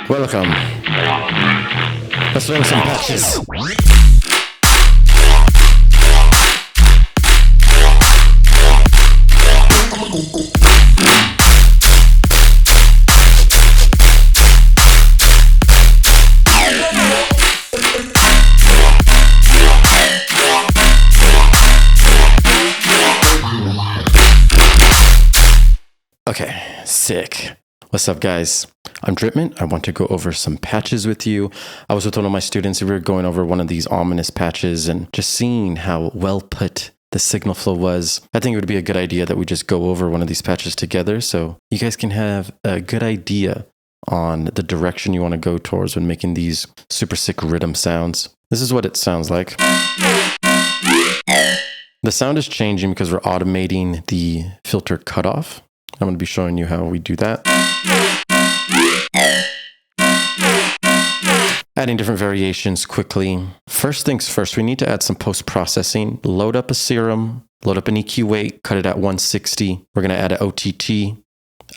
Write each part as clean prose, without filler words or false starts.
Welcome. Let's learn some patches. Okay, sick. What's up, guys? I'm Dripment. I want to go over some patches with you. I was with one of my students and we were going over one of these ominous patches and just seeing how well put the signal flow was. I think it would be a good idea that we just go over one of these patches together so you guys can have a good idea on the direction you want to go towards when making these super sick RIDDIM sounds. This is what it sounds like. The sound is changing because we're automating the filter cutoff. I'm going to be showing you how we do that. Adding different variations quickly. First things first, we need to add some post-processing. Load up a serum, load up an EQ weight, cut it at 160. We're going to add an OTT.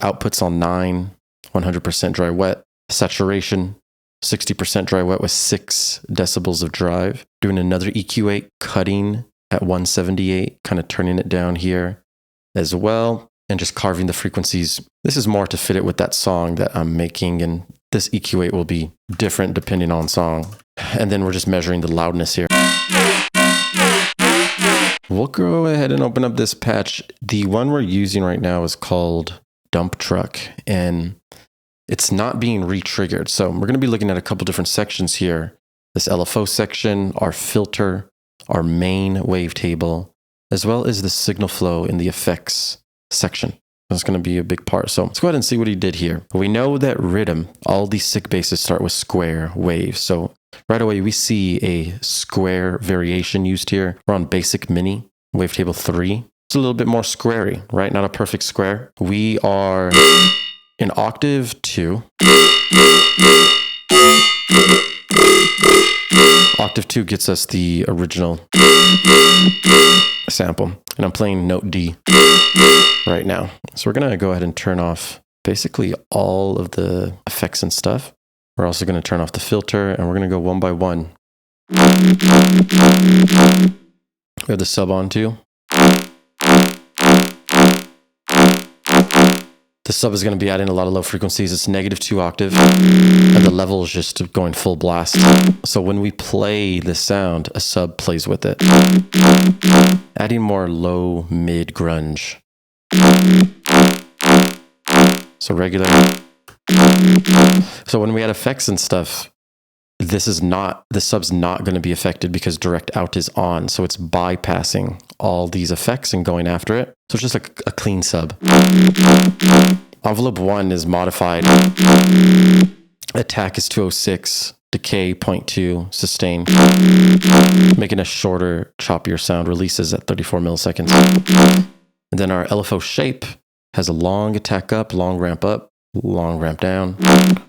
Outputs on 9, 100% dry wet. Saturation, 60% dry wet with 6 decibels of drive. Doing another EQ weight, cutting at 178, kind of turning it down here as well. And just carving the frequencies. This is more to fit it with that song that I'm making, and this EQ8 will be different depending on song. And then we're just measuring the loudness here. We'll go ahead and open up this patch. The one we're using right now is called Dump Truck, and it's not being re-triggered. So we're going to be looking at a couple different sections here. This LFO section, our filter, our main wavetable, as well as the signal flow in the effects section. That's going to be a big part. So let's go ahead and see what he did here. We know that RIDDIM, all these sick basses start with square waves. So right away we see a square variation used here. We're on basic mini, wavetable 3. It's a little bit more squarey, right? Not a perfect square. We are in octave 2. Octave 2 gets us the original sample. And I'm playing note D right now. So we're going to go ahead and turn off basically all of the effects and stuff. We're also going to turn off the filter and we're going to go one by one. We have the sub on too. The sub is going to be adding a lot of low frequencies. It's -2 octave, and the level is just going full blast. So when we play the sound, a sub plays with it. Adding more low, mid, grunge. So regular. So when we add effects and stuff, the sub's not going to be affected because direct out is on. So it's bypassing all these effects and going after it. So it's just a clean sub. Envelope 1 is modified. Attack is 206. Decay 0.2. Sustain. Making a shorter, choppier sound. Releases at 34 milliseconds. And then our LFO shape has a long attack up, long ramp down.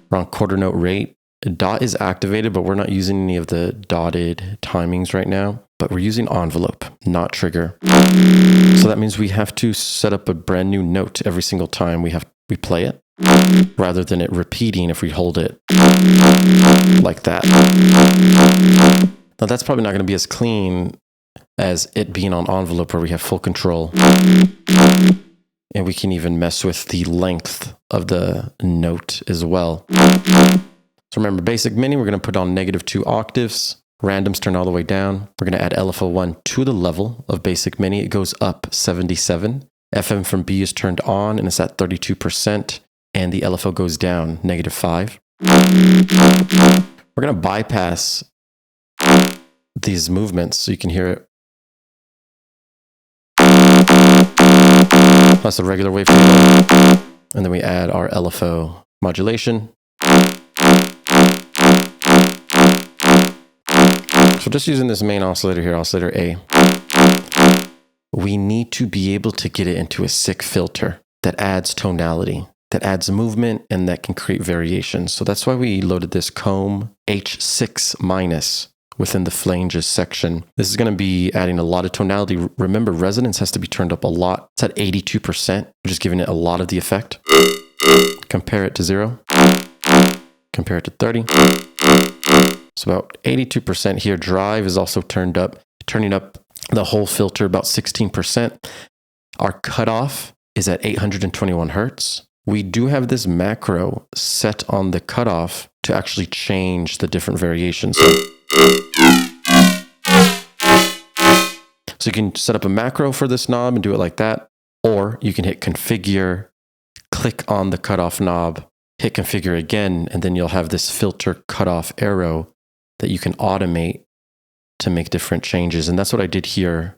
We're on quarter note rate. Dot is activated, but we're not using any of the dotted timings right now. But we're using envelope, not trigger. So that means we have to set up a brand new note every single time we play it, rather than it repeating if we hold it like that. Now that's probably not going to be as clean as it being on envelope where we have full control. And we can even mess with the length of the note as well. So remember, basic mini, we're going to put on -2 octaves. Randoms turn all the way down. We're going to add LFO1 to the level of basic mini. It goes up 77. FM from B is turned on and it's at 32%. And the LFO goes down -5. We're going to bypass these movements so you can hear it. That's a regular wavetable. And then we add our LFO modulation. So just using this main oscillator here, oscillator A, we need to be able to get it into a sick filter that adds tonality, that adds movement, and that can create variations. So that's why we loaded this Comb H6- within the flanges section. This is going to be adding a lot of tonality. Remember, resonance has to be turned up a lot. It's at 82%, which is giving it a lot of the effect. Compare it to 0. Compare it to 30. It's about 82% here. Drive is also turned up, turning up the whole filter about 16%. Our cutoff is at 821 hertz. We do have this macro set on the cutoff to actually change the different variations. So you can set up a macro for this knob and do it like that, or you can hit configure, click on the cutoff knob, hit configure again, and then you'll have this filter cutoff arrow that you can automate to make different changes. And that's what I did here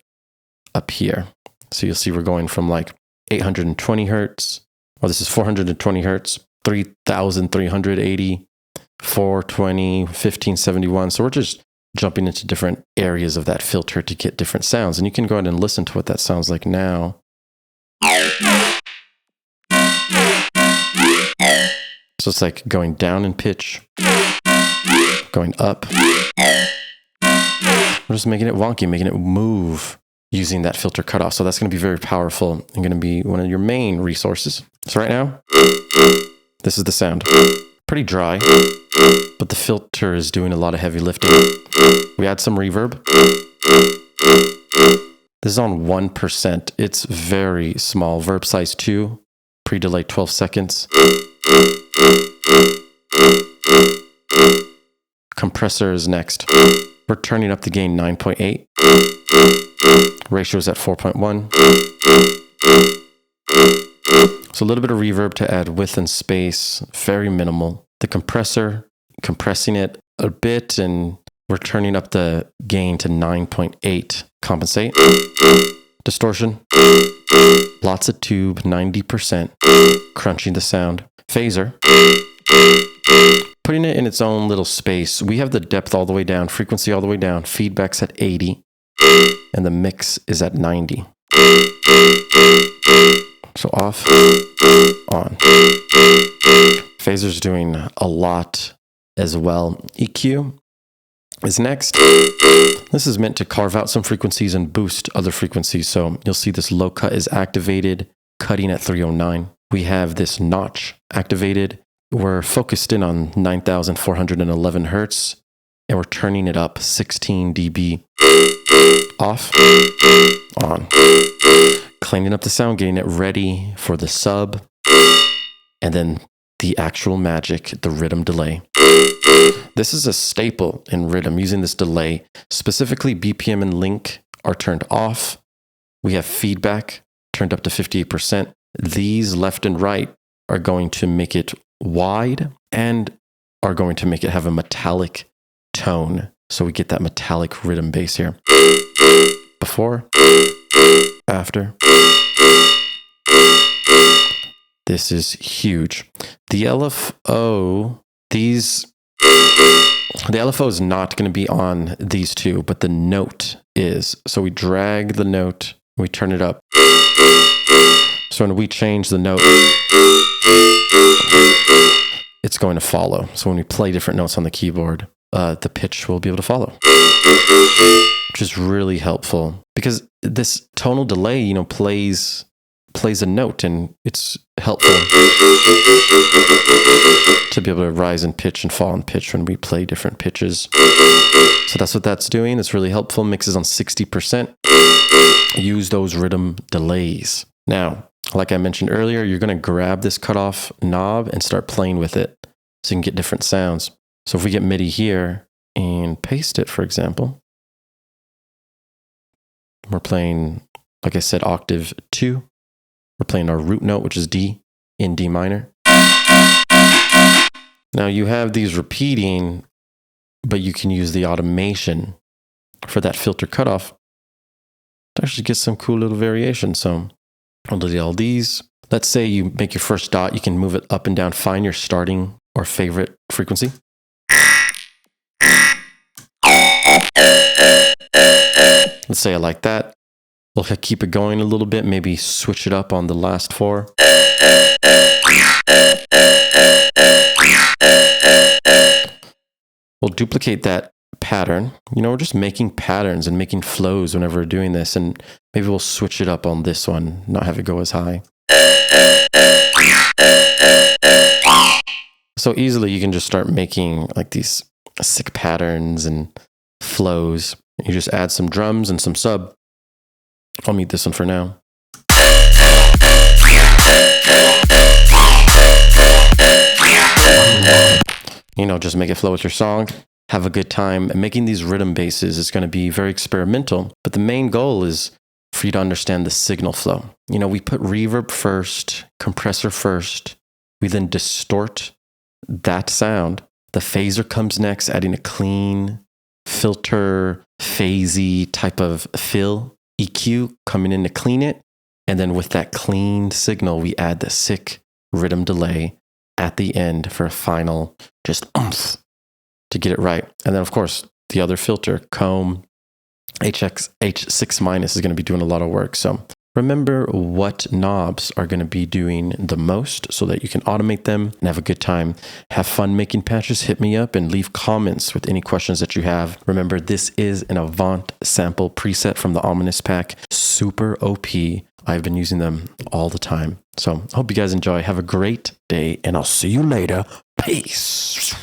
up here. So you'll see we're going from like 820 hertz, or this is 420 hertz, 3,380, 420, 1571. So we're just jumping into different areas of that filter to get different sounds. And you can go ahead and listen to what that sounds like now. So it's like going down in pitch, going up. We're just making it wonky, making it move using that filter cutoff. So that's going to be very powerful and going to be one of your main resources. So right now, this is the sound. Pretty dry, but the filter is doing a lot of heavy lifting. We add some reverb. This is on 1%. It's very small. Verb size 2, pre-delay 12 seconds. Compressor is next. We're turning up the gain 9.8. Ratio is at 4.1. So a little bit of reverb to add width and space, very minimal. The compressor, compressing it a bit, and we're turning up the gain to 9.8. Compensate. Distortion. Lots of tube, 90%. Crunching the sound. Phaser. Putting it in its own little space. We have the depth all the way down, frequency all the way down, feedback's at 80, and the mix is at 90. So off, on. Phaser's doing a lot as well. EQ is next. This is meant to carve out some frequencies and boost other frequencies. So you'll see this low cut is activated, cutting at 309. We have this notch activated. We're focused in on 9,411 hertz, and we're turning it up 16 dB. Off, on. Cleaning up the sound, getting it ready for the sub, and then the actual magic, the RIDDIM delay. This is a staple in RIDDIM, using this delay. Specifically, BPM and link are turned off. We have feedback turned up to 58%. These left and right are going to make it wide and are going to make it have a metallic tone. So we get that metallic RIDDIM bass here. Before, after. This is huge. The LFO, the LFO is not going to be on these two, but the note is. So we drag the note, we turn it up. So when we change the note, it's going to follow. So when we play different notes on the keyboard, the pitch will be able to follow, which is really helpful because this tonal delay, plays a note, and it's helpful to be able to rise in pitch and fall in pitch when we play different pitches. So that's what that's doing. It's really helpful. Mixes on 60%. Use those RIDDIM delays. Now, like I mentioned earlier, you're going to grab this cutoff knob and start playing with it so you can get different sounds. So if we get MIDI here and paste it, for example, we're playing, like I said, octave 2. We're playing our root note, which is D, in D minor. Now you have these repeating, but you can use the automation for that filter cutoff to actually get some cool little variation. So I'll delete all these. Let's say you make your first dot, you can move it up and down, find your starting or favorite frequency. Let's say I like that. We'll keep it going a little bit, maybe switch it up on the last 4. We'll duplicate that pattern. You know, we're just making patterns and making flows whenever we're doing this. And maybe we'll switch it up on this one, not have it go as high. So easily you can just start making like these sick patterns and flows. You just add some drums and some sub. I'll mute this one for now. You know, just make it flow with your song. Have a good time. And making these rhythm basses is going to be very experimental, but the main goal is for you to understand the signal flow. You know, we put reverb first, compressor first. We then distort that sound. The phaser comes next, adding a clean filter, phasey type of fill, EQ coming in to clean it. And then with that clean signal, we add the sick rhythm delay at the end for a final just oomph to get it right. And then of course, the other filter, comb, H6- is going to be doing a lot of work. So remember what knobs are going to be doing the most so that you can automate them and have a good time. Have fun making patches. Hit me up and leave comments with any questions that you have. Remember, this is an Avant sample preset from the Ominous pack. Super OP. I've been using them all the time. So I hope you guys enjoy. Have a great day and I'll see you later. Peace.